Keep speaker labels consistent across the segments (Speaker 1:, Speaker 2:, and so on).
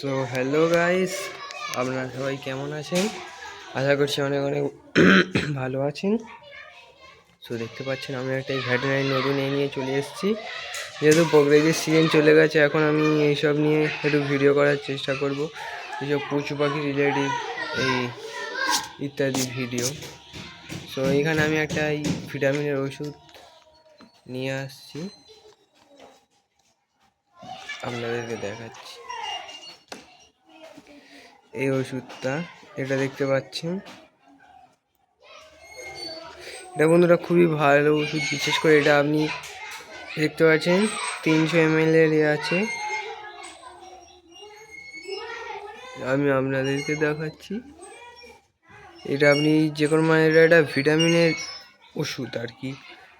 Speaker 1: So hello guys, আপনারা সবাই কেমন আছেন? আশা করছি অনেক অনেক ভালো আছেন। সো দেখতে পাচ্ছেন আমি একটা ভেটেরিনারি নতুন নিয়ে চলে এসেছি। যেহেতু বকরিদের সিজন চলে গেছে, এখন আমি এইসব নিয়ে একটু ভিডিও করার চেষ্টা করব, এইসব পশু পাখি রিলেটিভ এই ইত্যাদি ভিডিও। সো এইখানে আমি একটা এই ভিটামিনের ওষুধ নিয়ে আসছি, আপনাদেরকে দেখাচ্ছি। এই ওষুধটা, এটা দেখতে পাচ্ছেন, এটা বন্ধুরা খুবই ভালো ওষুধ। বিশেষ করে এটা আপনি দেখতে পাচ্ছেন 300 ml এর আছে। আমি আপনাদেরকে দেখাচ্ছি। এটা আপনি যে কোনো মানে এটা ভিটামিনের ওষুধ আর কি।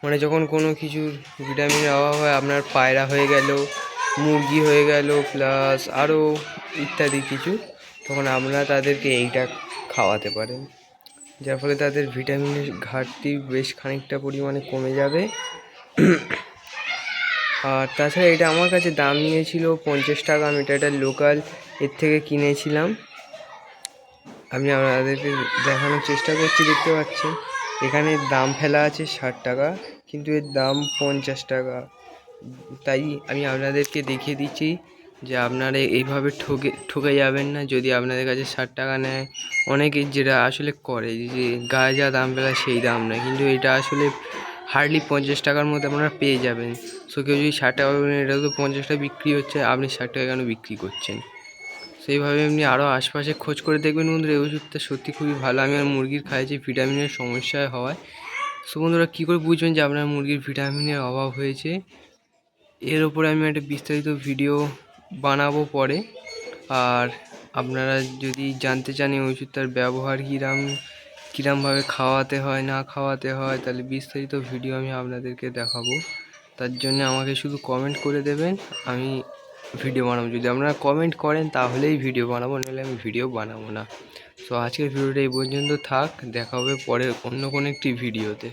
Speaker 1: মানে যখন কোনো কিছুর ভিটামিনের অভাব হয়, আপনার পায়রা হয়ে গেল, মুরগি হয়ে গেল, প্লাস আরও ইত্যাদি কিছু, তখন আপনারা তাদেরকে এইটা খাওয়াতে পারেন, যার ফলে তাদের ভিটামিনের ঘাটতি বেশ খানিকটা পরিমাণে কমে যাবে। আর তাছাড়া এটা আমার কাছে দাম নিয়েছিল 50 টাকা। আমি এটা লোকাল এর থেকে কিনেছিলাম। আমি আপনাদেরকে দেখানোর চেষ্টা করছি। দেখতে পাচ্ছেন এখানে দাম ফেলা আছে 60 টাকা, কিন্তু এর দাম 50 টাকা। তাই আমি আপনাদেরকে দেখিয়ে দিচ্ছি যে আপনারা এইভাবে ঠকে যাবেন না। যদি আপনাদের কাছে 60 টাকা নেয়, অনেকে যেটা আসলে করে যে গায়ে যা দাম ফেলা সেই দাম নয়, কিন্তু এটা আসলে হার্ডলি 50 টাকার মধ্যে আপনারা পেয়ে যাবেন। সো কেউ যদি 60 টাকা বলেন, এটা তো 50 টাকা বিক্রি হচ্ছে, আপনি 60 টাকা কেন বিক্রি করছেন? সেইভাবে এমনি আরও আশপাশে খোঁজ করে দেখবেন বন্ধুরা। এই ওষুধটা সত্যি খুবই ভালো। আমি আর মুরগির খাইছি ভিটামিনের সমস্যায় হওয়ায়। সো বন্ধুরা, কী করে বুঝবেন যে আপনার মুরগির ভিটামিনের অভাব হয়েছে, এর ওপরে আমি একটা বিস্তারিত ভিডিও বানাবো পরে। আর আপনারা যদি জানতে চান এই ওষুধটার ব্যবহার কীরমভাবে খাওয়াতে হয় না খাওয়াতে হয়, তাহলে বিস্তারিত ভিডিও আমি আপনাদেরকে দেখাবো। তার জন্য আমাকে শুধু কমেন্ট করে দেবেন, আমি ভিডিও বানাবো। যদি আপনারা কমেন্ট করেন তাহলেই ভিডিও বানাবো, নাহলে আমি ভিডিও বানাবো না। তো আজকের ভিডিওটা এই পর্যন্ত থাক, দেখা হবে পরে অন্য কোনো একটি ভিডিওতে।